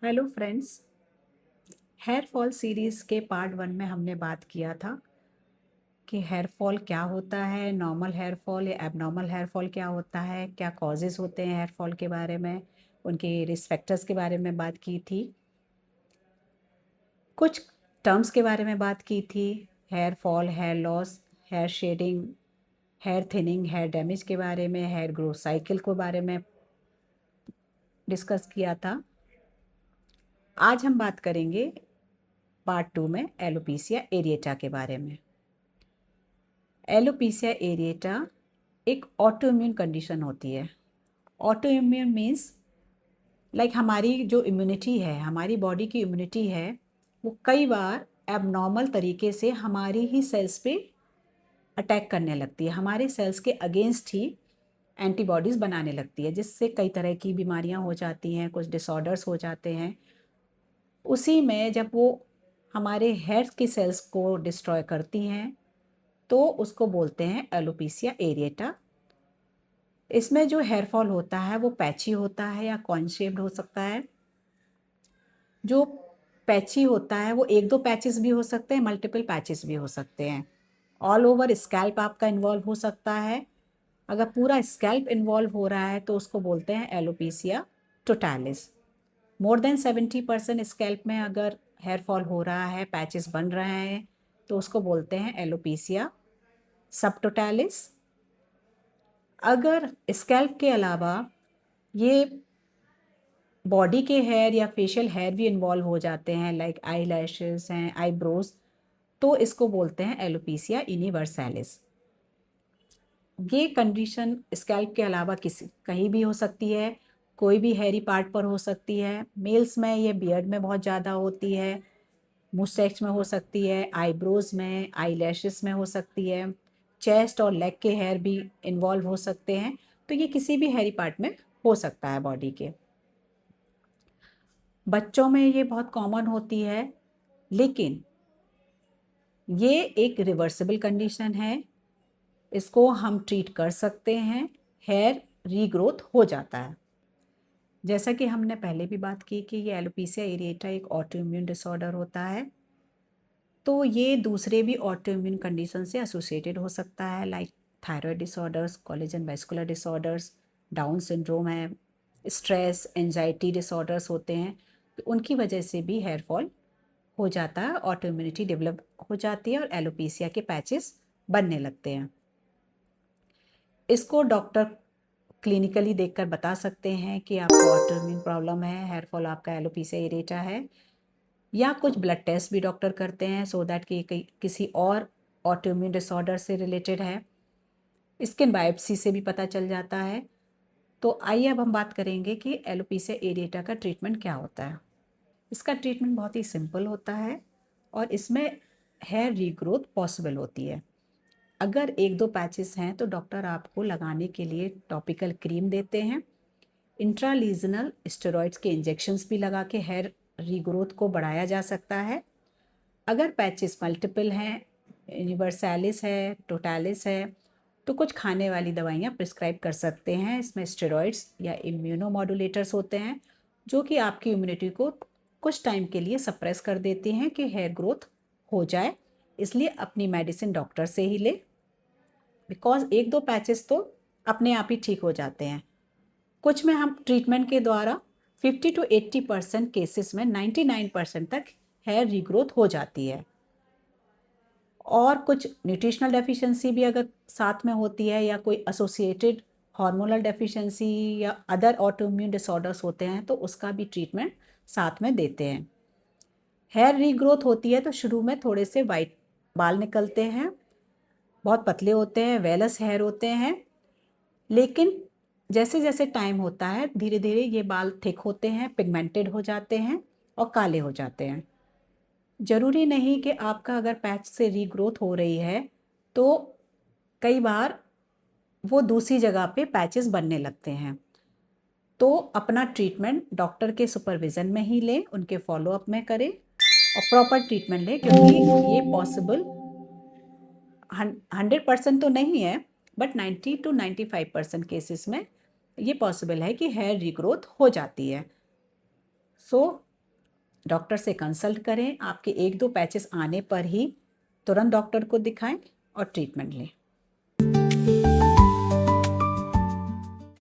Hello friends. Hair fall series के part 1 में हमने बात किया था कि हेयर फॉल क्या होता है, नॉर्मल हेयर फॉल या एबनॉर्मल हेयर फॉल क्या होता है, क्या कॉजेज़ होते हैं हेयर फॉल के बारे में, उनके रिस्क फैक्टर्स के बारे में बात की थी। कुछ टर्म्स के बारे में बात की थी, hair fall, hair loss, hair shedding, hair thinning, hair damage के बारे में, हेयर ग्रोथ साइकिल के बारे में डिस्कस किया था। आज हम बात करेंगे पार्ट 2 में एलोपेशिया एरिएटा के बारे में। एलोपेशिया एरिएटा एक ऑटो इम्यून कंडीशन होती है। ऑटो इम्यून मीन्स हमारी जो इम्यूनिटी है, हमारी बॉडी की इम्यूनिटी है, वो कई बार एबनॉर्मल तरीके से हमारी ही सेल्स पे अटैक करने लगती है, हमारे सेल्स के अगेंस्ट ही एंटीबॉडीज़ बनाने लगती है, जिससे कई तरह की बीमारियां हो जाती हैं, कुछ डिसऑर्डर्स हो जाते हैं। उसी में जब वो हमारे हेयर की सेल्स को डिस्ट्रॉय करती हैं तो उसको बोलते हैं एलोपेशिया एरिएटा। इसमें जो हेयर फॉल होता है वो पैची होता है या कॉइन शेप्ड हो सकता है। जो पैची होता है वो एक दो पैचेस भी हो सकते हैं, मल्टीपल पैचेस भी हो सकते हैं। ऑल ओवर स्कैल्प आपका इन्वॉल्व हो सकता है। अगर पूरा स्कैल्प इन्वॉल्व हो रहा है तो उसको बोलते हैं एलोपेशिया टोटालिस। मोर देन 70% स्कैल्प में अगर हेयर फॉल हो रहा है, पैचेस बन रहे हैं, तो उसको बोलते हैं एलोपेशिया सबटोटालिस। अगर स्कैल्प के अलावा ये बॉडी के हेयर या फेशियल हेयर भी इन्वॉल्व हो जाते हैं, लाइक आई लैशेस हैं, आईब्रोज, तो इसको बोलते हैं एलोपेशिया यूनिवर्सैलिस। ये कंडीशन स्कैल्प के अलावा किसी कहीं भी हो सकती है, कोई भी हेयरी पार्ट पर हो सकती है। मेल्स में ये बियर्ड में बहुत ज़्यादा होती है, मुस्टैच में हो सकती है, आईब्रोज में, आई लैशेस में हो सकती है, चेस्ट और लेग के हेयर भी इन्वॉल्व हो सकते हैं। तो ये किसी भी हेयरी पार्ट में हो सकता है बॉडी के। बच्चों में ये बहुत कॉमन होती है, लेकिन ये एक रिवर्सिबल कंडीशन है, इसको हम ट्रीट कर सकते हैं, हेयर रीग्रोथ हो जाता है। जैसा कि हमने पहले भी बात की कि ये एलोपेशिया एरिएटा एक ऑटो इम्यून डिसऑर्डर होता है, तो ये दूसरे भी ऑटो इम्यून कंडीशन से एसोसिएटेड हो सकता है, like thyroid disorders, collagen vascular disorders, down syndrome है, स्ट्रेस एंजाइटी डिसऑर्डर्स होते हैं, तो उनकी वजह से भी हेयर फॉल हो जाता है, ऑटो इम्यूनिटी डेवलप हो जाती है और एलोपेशिया के पैचेस बनने लगते हैं। इसको डॉक्टर क्लिनिकली देखकर बता सकते हैं कि आपको ऑटो इम्यून प्रॉब्लम है, हेयर फॉल आपका एलोपेशिया एरिएटा है, या कुछ ब्लड टेस्ट भी डॉक्टर करते हैं सो दैट कि किसी और ऑटो इम्यून डिसऑर्डर से रिलेटेड है। स्किन बायोप्सी से भी पता चल जाता है। तो आइए अब हम बात करेंगे कि एलोपेशिया एरिएटा का ट्रीटमेंट क्या होता है। इसका ट्रीटमेंट बहुत ही सिंपल होता है और इसमें हेयर रीग्रोथ पॉसिबल होती है। अगर एक दो पैचेस हैं तो डॉक्टर आपको लगाने के लिए टॉपिकल क्रीम देते हैं। इंट्रालीजनल स्टेरॉइड्स के इंजेक्शंस भी लगा के हेयर रीग्रोथ को बढ़ाया जा सकता है। अगर पैचेस मल्टीपल हैं, यूनिवर्सैलिस है, टोटालिस है, तो कुछ खाने वाली दवाइयाँ प्रिस्क्राइब कर सकते हैं। इसमें स्टेरॉइड्स या इम्यूनोमोडुलेटर्स होते हैं जो कि आपकी इम्यूनिटी को कुछ टाइम के लिए सप्रेस कर देते हैं कि हेयर ग्रोथ हो जाए। इसलिए अपनी मेडिसिन डॉक्टर से ही ले, बिकॉज एक दो पैचेस तो अपने आप ही ठीक हो जाते हैं। कुछ में हम ट्रीटमेंट के द्वारा 50 to 80% केसेस में 99% तक हेयर रीग्रोथ हो जाती है। और कुछ न्यूट्रिशनल डेफिशिएंसी भी अगर साथ में होती है या कोई एसोसिएटेड हार्मोनल डेफिशिएंसी या अदर ऑटोइम्यून डिसऑर्डर्स होते हैं तो उसका भी ट्रीटमेंट साथ में देते हैं। हेयर रीग्रोथ होती है तो शुरू में थोड़े से वाइट बाल निकलते हैं, बहुत पतले होते हैं, वेलस हेयर होते हैं, लेकिन जैसे जैसे टाइम होता है धीरे धीरे ये बाल थिक होते हैं, पिगमेंटेड हो जाते हैं और काले हो जाते हैं। ज़रूरी नहीं कि आपका अगर पैच से रीग्रोथ हो रही है तो कई बार वो दूसरी जगह पे पैचेस बनने लगते हैं। तो अपना ट्रीटमेंट डॉक्टर के सुपरविज़न में ही लें, उनके फॉलोअप में करें और प्रॉपर ट्रीटमेंट लें, क्योंकि ये पॉसिबल 100% तो नहीं है, बट 90 to 95% केसेस में ये पॉसिबल है कि हेयर रीग्रोथ हो जाती है। सो डॉक्टर से कंसल्ट करें। आपके 1-2 पैचेस आने पर ही तुरंत डॉक्टर को दिखाएं और ट्रीटमेंट लें।